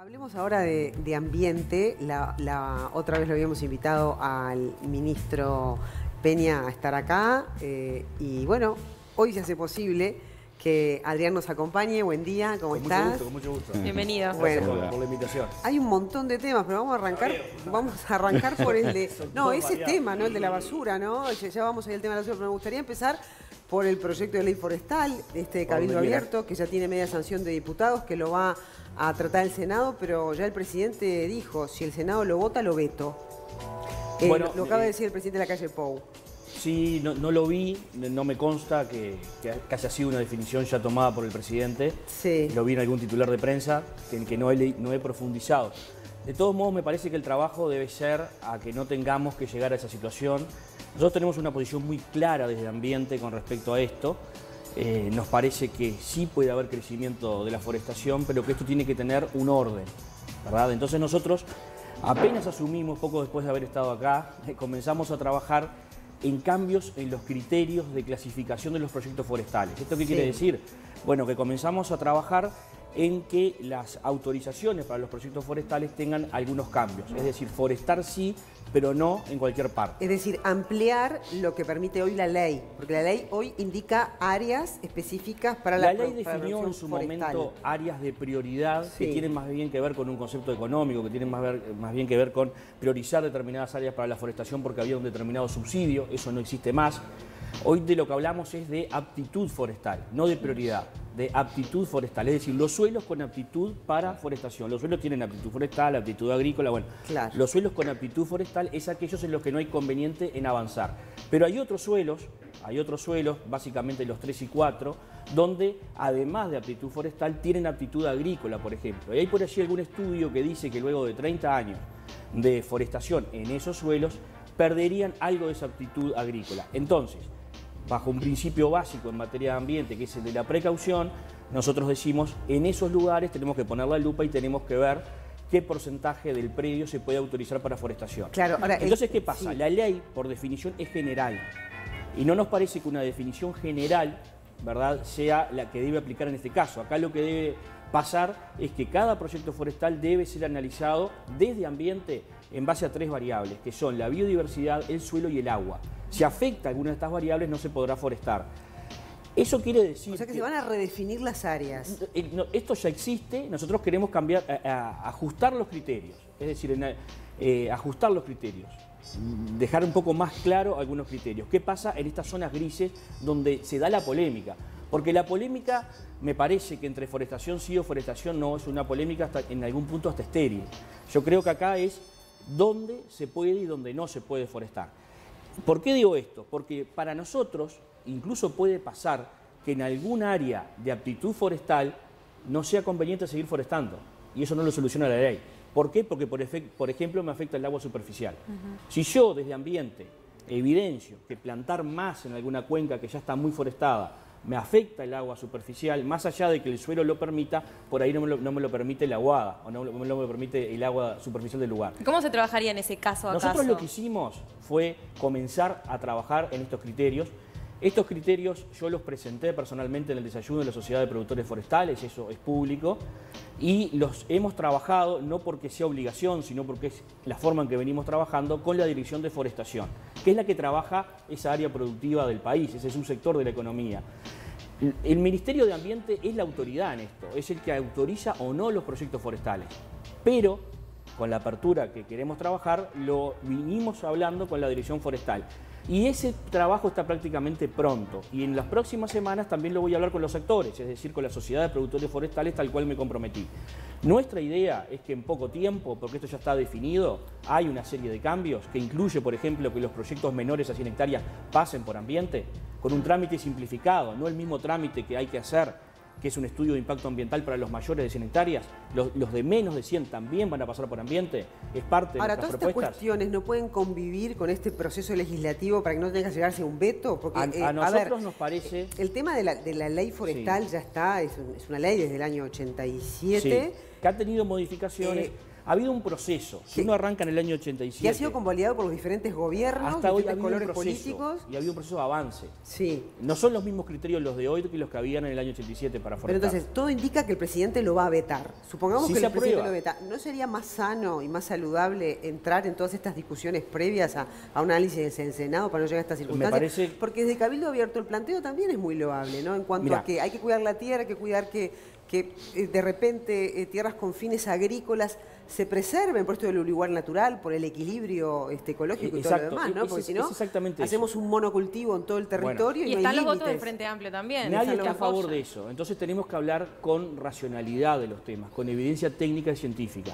Hablemos ahora de ambiente. La otra vez lo habíamos invitado al ministro Peña a estar acá y bueno, hoy se hace posible que Adrián nos acompañe. Buen día, ¿cómo estás? Con mucho gusto. Bienvenido. Bueno, Por la invitación. hay un montón de temas, pero vamos a arrancar por el de... No, ese tema, ¿no? El de la basura, ¿no? Ya vamos a ir al tema de la basura, pero me gustaría empezar por el proyecto de ley forestal, este Cabildo Abierto, que ya tiene media sanción de diputados, que lo va a tratar el Senado, pero ya el presidente dijo, si el Senado lo vota, lo veto. Bueno, lo acaba de decir el presidente de la calle Pou. Sí, no lo vi, no me consta que haya sido una definición ya tomada por el presidente. Sí. Lo vi en algún titular de prensa, que no he profundizado. De todos modos, me parece que el trabajo debe ser a que no tengamos que llegar a esa situación. Nosotros tenemos una posición muy clara desde Ambiente con respecto a esto. Nos parece que sí puede haber crecimiento de la forestación, pero que esto tiene que tener un orden, ¿verdad? Entonces nosotros apenas asumimos, poco después de haber estado acá, comenzamos a trabajar en cambios en los criterios de clasificación de los proyectos forestales. ¿Esto qué quiere decir? Bueno, que comenzamos a trabajar en que las autorizaciones para los proyectos forestales tengan algunos cambios. Es decir, forestar sí, pero no en cualquier parte. Es decir, ampliar lo que permite hoy la ley, porque la ley hoy indica áreas específicas para la ley definió en su momento áreas de prioridad que tienen más bien que ver con un concepto económico, que tienen más bien que ver con priorizar determinadas áreas para la forestación porque había un determinado subsidio, eso no existe más. Hoy de lo que hablamos es de aptitud forestal, no de prioridad, de aptitud forestal, es decir, los suelos con aptitud para forestación. Los suelos tienen aptitud forestal, aptitud agrícola, bueno, claro. Los suelos con aptitud forestal es aquellos en los que no hay conveniente en avanzar. Pero hay otros suelos, básicamente los 3 y 4, donde además de aptitud forestal tienen aptitud agrícola, por ejemplo. Y hay por allí algún estudio que dice que luego de 30 años de forestación en esos suelos, perderían algo de esa aptitud agrícola. Entonces, bajo un principio básico en materia de ambiente, que es el de la precaución, nosotros decimos, en esos lugares tenemos que poner la lupa y tenemos que ver qué porcentaje del predio se puede autorizar para forestación. Claro, ahora, entonces, ¿qué pasa? Sí. La ley, por definición, es general. Y no nos parece que una definición general, ¿verdad?, sea la que debe aplicar en este caso. Acá lo que debe pasar es que cada proyecto forestal debe ser analizado desde ambiente en base a 3 variables, que son la biodiversidad, el suelo y el agua. Si afecta alguna de estas variables, no se podrá forestar. Eso quiere decir... O sea que se van a redefinir las áreas. Esto ya existe, nosotros queremos cambiar, ajustar los criterios, es decir, ajustar los criterios, dejar un poco más claro algunos criterios. ¿Qué pasa en estas zonas grises donde se da la polémica? Porque la polémica, me parece que entre forestación sí o forestación no, es una polémica hasta, en algún punto hasta estéril. Yo creo que acá es dónde se puede y dónde no se puede forestar. ¿Por qué digo esto? Porque para nosotros incluso puede pasar que en algún área de aptitud forestal no sea conveniente seguir forestando y eso no lo soluciona la ley. ¿Por qué? Porque, por ejemplo, me afecta el agua superficial. Si yo desde ambiente evidencio que plantar más en alguna cuenca que ya está muy forestada me afecta el agua superficial, más allá de que el suelo lo permita, por ahí no me lo permite la aguada, o no me lo permite el agua superficial del lugar. ¿Cómo se trabajaría en ese caso a Nosotros caso? Lo que hicimos fue comenzar a trabajar en estos criterios. Estos criterios yo los presenté personalmente en el desayuno de la Sociedad de Productores Forestales, eso es público, y los hemos trabajado no porque sea obligación, sino porque es la forma en que venimos trabajando con la Dirección de Forestación, que es la que trabaja esa área productiva del país, ese es un sector de la economía. El Ministerio de Ambiente es la autoridad en esto, es el que autoriza o no los proyectos forestales, pero con la apertura que queremos trabajar, lo vinimos hablando con la Dirección Forestal. Y ese trabajo está prácticamente pronto. Y en las próximas semanas también lo voy a hablar con los sectores, es decir, con la Sociedad de Productores Forestales, tal cual me comprometí. Nuestra idea es que en poco tiempo, porque esto ya está definido, hay una serie de cambios que incluye, por ejemplo, que los proyectos menores a 100 hectáreas pasen por ambiente, con un trámite simplificado, no el mismo trámite que hay que hacer, que es un estudio de impacto ambiental para los mayores de 100 hectáreas, los de menos de 100 también van a pasar por ambiente, es parte de nuestras propuestas. Ahora, ¿todas estas cuestiones no pueden convivir con este proceso legislativo para que no tenga que llegarse a un veto? Porque, a nosotros nos parece... El tema de la ley forestal ya está, es una ley desde el año 87. Sí, que ha tenido modificaciones. Ha habido un proceso. Si uno arranca en el año 87... Que ha sido convalidado por los diferentes gobiernos, hasta hoy ha diferentes habido colores un proceso, políticos. y ha habido un proceso de avance. Sí. No son los mismos criterios los de hoy que los que habían en el año 87 para forestal. Pero entonces, todo indica que el presidente lo va a vetar. Supongamos Si que se el presidente aprueba. lo veta. ¿No sería más sano y más saludable entrar en todas estas discusiones previas a un análisis del Senado para no llegar a estas circunstancias? parece... Porque desde Cabildo Abierto el planteo también es muy loable, ¿no? En cuanto a que hay que cuidar la tierra, hay que cuidar que de repente tierras con fines agrícolas se preserven por esto del lugar natural, por el equilibrio ecológico y todo lo demás, ¿no? Porque si no, hacemos un monocultivo en todo el territorio y no están hay los votos del límites. Frente Amplio también. Nadie está a favor de eso. Entonces tenemos que hablar con racionalidad de los temas, con evidencia técnica y científica.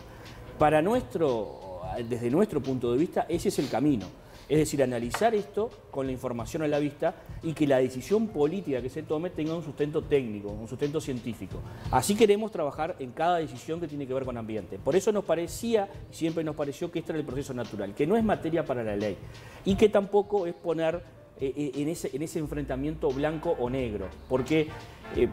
Desde nuestro punto de vista, ese es el camino. Es decir, analizar esto con la información a la vista y que la decisión política que se tome tenga un sustento técnico, un sustento científico. Así queremos trabajar en cada decisión que tiene que ver con ambiente. Por eso nos parecía, siempre nos pareció que este era el proceso natural, que no es materia para la ley y que tampoco es poner en ese enfrentamiento blanco o negro. Porque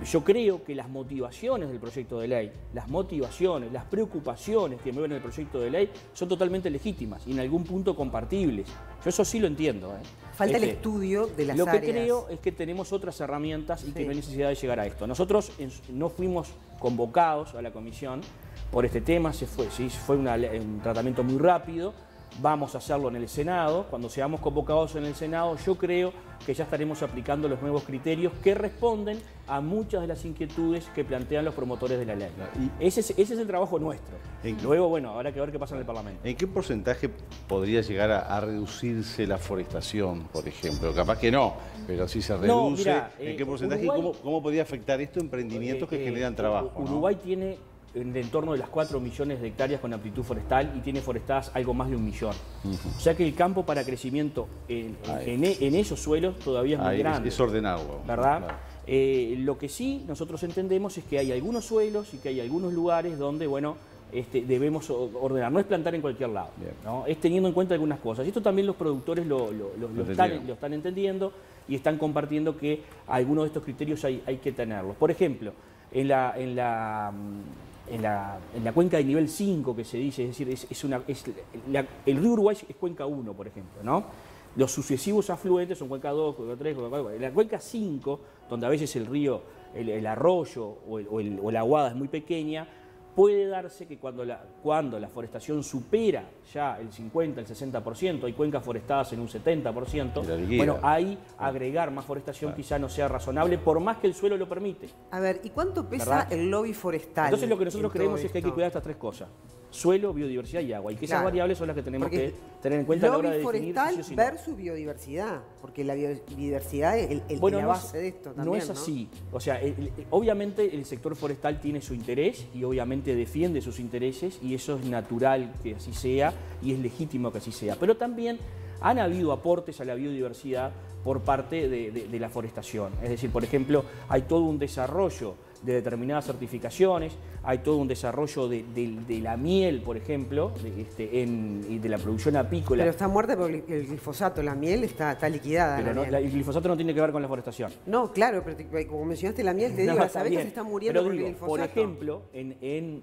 yo creo que las motivaciones del proyecto de ley, las motivaciones, las preocupaciones que mueven el proyecto de ley son totalmente legítimas y en algún punto compartibles. Yo eso sí lo entiendo. Falta el estudio de las áreas. Lo que creo es que tenemos otras herramientas y que no hay necesidad de llegar a esto. Nosotros no fuimos convocados a la comisión por este tema, fue un tratamiento muy rápido. Vamos a hacerlo en el Senado. Cuando seamos convocados en el Senado, yo creo que ya estaremos aplicando los nuevos criterios que responden a muchas de las inquietudes que plantean los promotores de la ley. Ese es el trabajo nuestro. Luego, bueno, habrá que ver qué pasa en el Parlamento. ¿En qué porcentaje podría llegar a reducirse la forestación, por ejemplo? Capaz que no, pero si se reduce, No, mirá, ¿en qué porcentaje Uruguay, y cómo podría afectar esto a emprendimientos que generan trabajo? Uruguay tiene en torno de las 4 millones de hectáreas con amplitud forestal y tiene forestadas algo más de 1 millón. O sea que el campo para crecimiento en esos suelos todavía es muy grande. Es ordenado. ¿Verdad? Claro. Lo que sí nosotros entendemos es que hay algunos suelos y que hay algunos lugares donde, bueno, debemos ordenar. No es plantar en cualquier lado, ¿no? Es teniendo en cuenta algunas cosas. Y esto también los productores lo están entendiendo y están compartiendo que algunos de estos criterios hay que tenerlos. Por ejemplo, en la cuenca de nivel 5 que se dice, es decir, el río Uruguay es cuenca 1, por ejemplo, ¿no? Los sucesivos afluentes son cuenca 2, cuenca 3, cuenca 4. En la cuenca 5, donde a veces el río, el arroyo o la aguada es muy pequeña, puede darse que cuando la forestación supera ya el 50, el 60%, hay cuencas forestadas en un 70%, bueno, ahí agregar más forestación quizá no sea razonable, por más que el suelo lo permite. A ver, ¿y cuánto pesa ¿verdad? el lobby forestal? Entonces lo que nosotros creemos es que hay que cuidar estas tres cosas: suelo, biodiversidad y agua, y que esas variables son las que tenemos que tener en cuenta a la hora de definir forestal si versus biodiversidad, porque la biodiversidad es la base de esto también, no es así. O sea, obviamente el sector forestal tiene su interés y obviamente defiende sus intereses y eso es natural que así sea y es legítimo que así sea. Pero también han habido aportes a la biodiversidad por parte de la forestación. Es decir, por ejemplo, hay todo un desarrollo de determinadas certificaciones, hay todo un desarrollo de la miel, por ejemplo, y de la producción apícola. Pero está muerta porque el glifosato, la miel está liquidada. Pero el glifosato no tiene que ver con la forestación. No, claro, pero como mencionaste la miel, te digo, las abejas se están muriendo por el glifosato. Por ejemplo,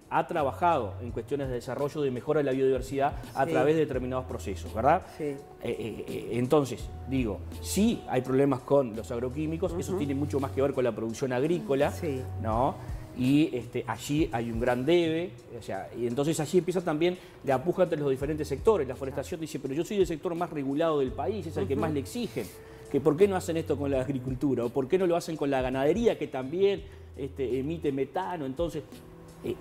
ha trabajado en cuestiones de desarrollo de mejora de la biodiversidad a través de determinados procesos, ¿verdad? Sí. Entonces, digo, sí hay problemas con los agroquímicos, eso tiene mucho más que ver con la producción agrícola, ¿no? Y allí hay un gran debe, o sea, y entonces allí empieza también la puja entre los diferentes sectores. La forestación dice, pero yo soy el sector más regulado del país, es el que más le exigen, que por qué no hacen esto con la agricultura, o por qué no lo hacen con la ganadería, que también emite metano. Entonces,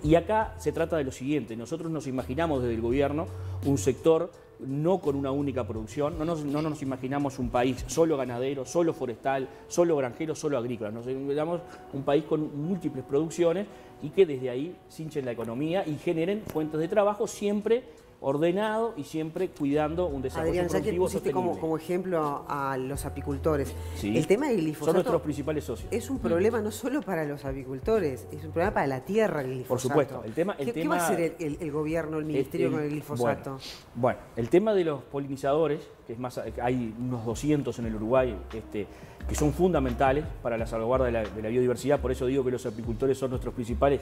y acá se trata de lo siguiente: nosotros nos imaginamos desde el gobierno un sector no con una única producción, no nos imaginamos un país solo ganadero, solo forestal, solo granjero, solo agrícola. Nos imaginamos un país con múltiples producciones y que desde ahí cinchen la economía y generen fuentes de trabajo siempre ordenado y siempre cuidando un desarrollo productivo sostenible. Como ejemplo a los apicultores. Sí. El tema del glifosato son nuestros principales socios. Es un problema no solo para los apicultores, es un problema para la tierra el glifosato. Por supuesto. ¿Qué va a hacer el gobierno, el ministerio con el glifosato? Bueno, el tema de los polinizadores, que es más, hay unos 200 en el Uruguay, que son fundamentales para la salvaguarda de la biodiversidad, por eso digo que los apicultores son nuestros principales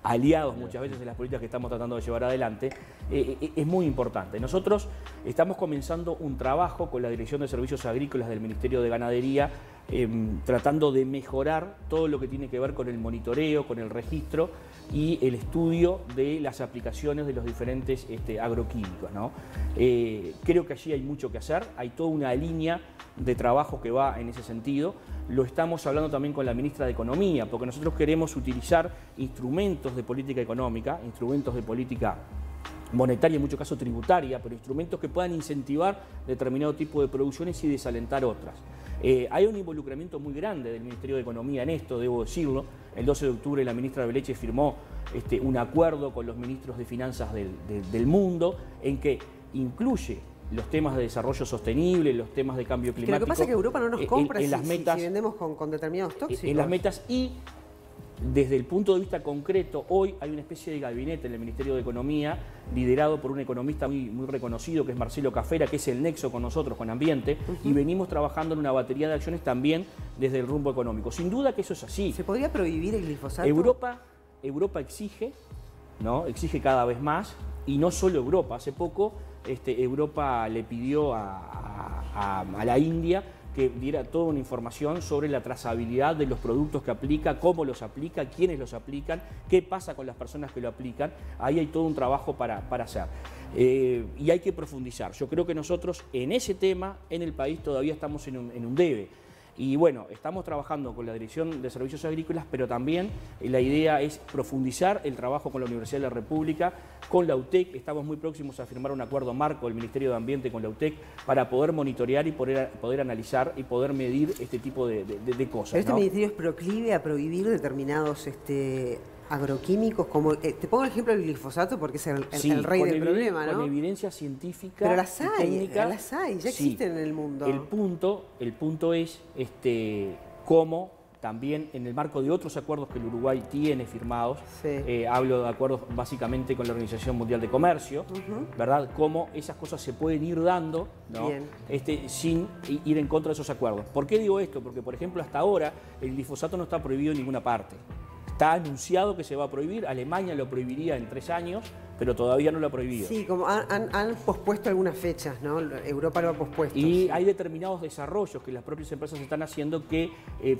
aliados muchas veces en las políticas que estamos tratando de llevar adelante, es muy importante. Nosotros estamos comenzando un trabajo con la Dirección de Servicios Agrícolas del Ministerio de Ganadería, tratando de mejorar todo lo que tiene que ver con el monitoreo, con el registro y el estudio de las aplicaciones de los diferentes agroquímicos, ¿no? Creo que allí hay mucho que hacer, hay toda una línea de trabajo que va en ese sentido. Lo estamos hablando también con la ministra de Economía, porque nosotros queremos utilizar instrumentos de política económica, instrumentos de política monetaria, en muchos casos tributaria, pero instrumentos que puedan incentivar determinado tipo de producciones y desalentar otras. Hay un involucramiento muy grande del Ministerio de Economía en esto, debo decirlo. El 12 de octubre la ministra Beleche firmó un acuerdo con los ministros de Finanzas del mundo en que incluye los temas de desarrollo sostenible, los temas de cambio climático. Lo que pasa es que Europa no nos compra en las metas, si vendemos con determinados tóxicos. En las metas y desde el punto de vista concreto, hoy hay una especie de gabinete en el Ministerio de Economía liderado por un economista muy reconocido que es Marcelo Cafera, que es el nexo con nosotros, con Ambiente, y venimos trabajando en una batería de acciones también desde el rumbo económico. Sin duda que eso es así. ¿Se podría prohibir el glifosato? Europa exige, ¿no? Exige cada vez más, y no solo Europa. Hace poco Europa le pidió a la India que diera toda una información sobre la trazabilidad de los productos que aplica, cómo los aplica, quiénes los aplican, qué pasa con las personas que lo aplican. Ahí hay todo un trabajo para hacer. Y hay que profundizar. Yo creo que nosotros en ese tema, en el país, todavía estamos en un debe. Y bueno, estamos trabajando con la Dirección de Servicios Agrícolas, pero también la idea es profundizar el trabajo con la Universidad de la República, con la UTEC. Estamos muy próximos a firmar un acuerdo marco del Ministerio de Ambiente con la UTEC para poder monitorear y poder analizar y poder medir este tipo de cosas. Pero este ¿no? ministerio es proclive a prohibir determinados agroquímicos, como te pongo el ejemplo del glifosato porque es el rey del problema, ¿no? Con evidencia científica. Pero las hay, técnica, ya existen en el mundo. El punto es cómo también en el marco de otros acuerdos que el Uruguay tiene firmados, hablo de acuerdos básicamente con la Organización Mundial de Comercio, ¿verdad? Cómo esas cosas se pueden ir dando, ¿no? Sin ir en contra de esos acuerdos. ¿Por qué digo esto? Porque, por ejemplo, hasta ahora el glifosato no está prohibido en ninguna parte. Está anunciado que se va a prohibir, Alemania lo prohibiría en 3 años, pero todavía no lo ha prohibido. Sí, como han pospuesto algunas fechas, ¿no? Europa lo ha pospuesto. Y hay determinados desarrollos que las propias empresas están haciendo que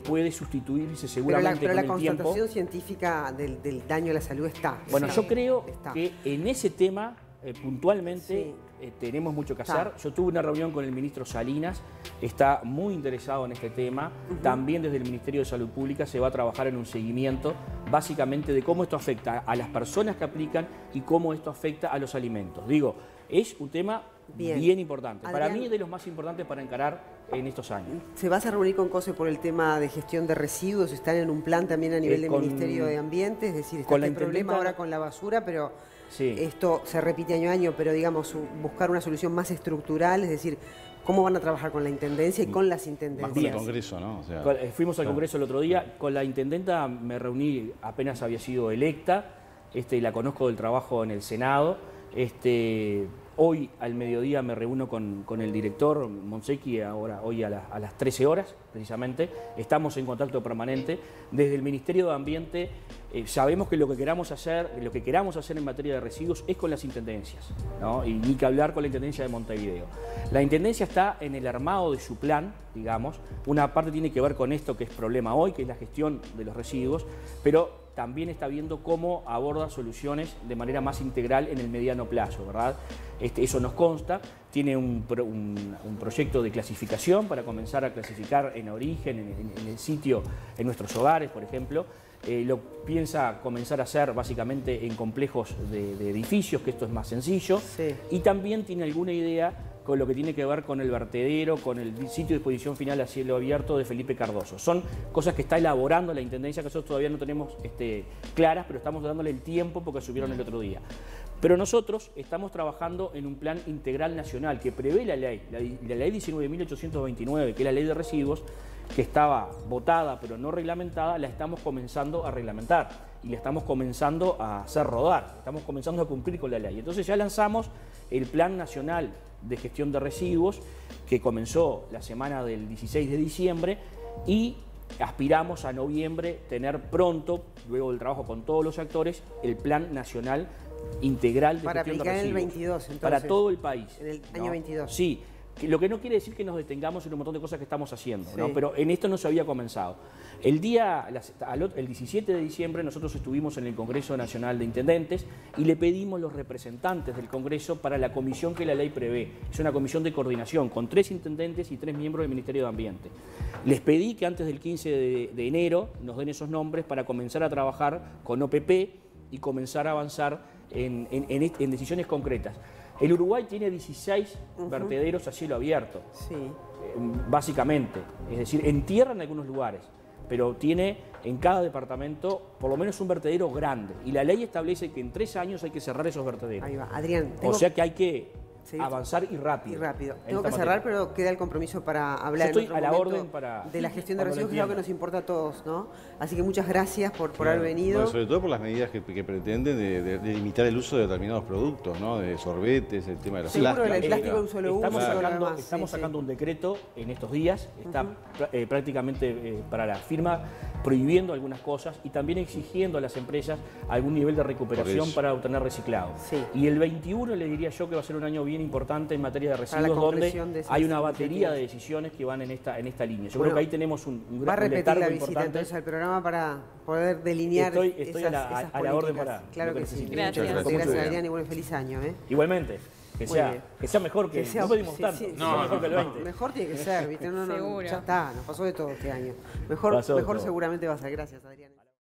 puede sustituirse seguramente pero la con el tiempo. constatación científica del daño a la salud está. Bueno, yo creo que en ese tema puntualmente tenemos mucho que hacer. Yo tuve una reunión con el ministro Salinas, está muy interesado en este tema. También desde el Ministerio de Salud Pública se va a trabajar en un seguimiento básicamente de cómo esto afecta a las personas que aplican y cómo esto afecta a los alimentos. Digo, es un tema bien importante. Adrián, para mí es de los más importantes para encarar en estos años. ¿Se vas a reunir con COSE por el tema de gestión de residuos? ¿Están en un plan también a nivel del Ministerio de Ambiente? Es decir, está el problema ahora con la basura, pero esto se repite año a año, pero digamos, buscar una solución más estructural, es decir, ¿cómo van a trabajar con la Intendencia y con las Intendencias? Con el Congreso, ¿no? O sea, fuimos al Congreso el otro día, con la Intendenta me reuní, apenas había sido electa, y la conozco del trabajo en el Senado. Hoy al mediodía me reúno con el director Monsequi, hoy a las 13 horas precisamente. Estamos en contacto permanente. Desde el Ministerio de Ambiente sabemos que lo que queramos hacer en materia de residuos es con las intendencias, ¿no? Y ni que hablar con la Intendencia de Montevideo. La Intendencia está en el armado de su plan, digamos. Una parte tiene que ver con esto que es problema hoy, que es la gestión de los residuos, pero también está viendo cómo aborda soluciones de manera más integral en el mediano plazo, ¿verdad? Eso nos consta. Tiene un proyecto de clasificación para comenzar a clasificar en origen, en el sitio, en nuestros hogares, por ejemplo. Lo piensa comenzar a hacer básicamente en complejos de edificios, que esto es más sencillo. Y también tiene alguna idea con lo que tiene que ver con el vertedero, con el sitio de exposición final a cielo abierto de Felipe Cardoso. Son cosas que está elaborando la Intendencia, que nosotros todavía no tenemos claras, pero estamos dándole el tiempo porque subieron el otro día. Pero nosotros estamos trabajando en un plan integral nacional que prevé la ley 19.829, que es la ley de residuos, que estaba votada pero no reglamentada, la estamos comenzando a reglamentar y la estamos comenzando a hacer rodar, estamos comenzando a cumplir con la ley. Entonces ya lanzamos el Plan Nacional de Gestión de Residuos, que comenzó la semana del 16 de diciembre y aspiramos a noviembre tener pronto, luego del trabajo con todos los actores, el Plan Nacional Integral de Para Gestión de aplicar en el Residuos. 22, entonces. Para todo el país. En el año 22. Sí. Lo que no quiere decir que nos detengamos en un montón de cosas que estamos haciendo, ¿no? Sí. Pero en esto no se había comenzado. El 17 de diciembre nosotros estuvimos en el Congreso Nacional de Intendentes y le pedimos los representantes del Congreso para la comisión que la ley prevé. Es una comisión de coordinación con 3 intendentes y 3 miembros del Ministerio de Ambiente. Les pedí que antes del 15 de enero nos den esos nombres para comenzar a trabajar con OPP y comenzar a avanzar en decisiones concretas. El Uruguay tiene 16 vertederos a cielo abierto, Sí. básicamente. Es decir, en tierra en algunos lugares, pero tiene en cada departamento por lo menos un vertedero grande. Y la ley establece que en 3 años hay que cerrar esos vertederos. Ahí va. Adrián, O sea que hay que Sí. avanzar y rápido. Y rápido. en Tengo esta que cerrar, materia. pero queda el compromiso para hablar Yo estoy en otro a la momento orden para de la gestión de cuando lo residuos, que es algo que entienda. nos importa a todos, ¿no? Así que muchas gracias por haber venido. Bueno, sobre todo por las medidas que pretenden de limitar el uso de determinados productos, ¿no? De sorbetes, el tema de los Seguro plásticos. el plástico de un solo uso, Estamos todo lo sacando, demás. estamos Sí, sacando un decreto en estos días, está prácticamente para la firma prohibiendo algunas cosas y también exigiendo a las empresas algún nivel de recuperación para obtener reciclado. Sí. Y el 21 le diría yo que va a ser un año bien importante en materia de Para la residuos, donde concreción de esas hay una batería iniciativas. de decisiones que van en esta línea. Yo Bueno, creo que ahí tenemos un Va a repetir letargo la visita importante. entonces al programa para poder delinear Estoy esas a la orden políticas. para Claro lo que que sí. necesiten. Gracias. Gracias, Muchas gracias. Adrián, y bueno, feliz año. Igualmente, que Muy bien. sea mejor que, no pedimos tanto, que sea mejor que el 20. Mejor tiene que ser, ¿viste? No, Seguro. ya está, nos pasó de todo este año. Mejor Pasó de todo. seguramente va a ser. Gracias, Adrián.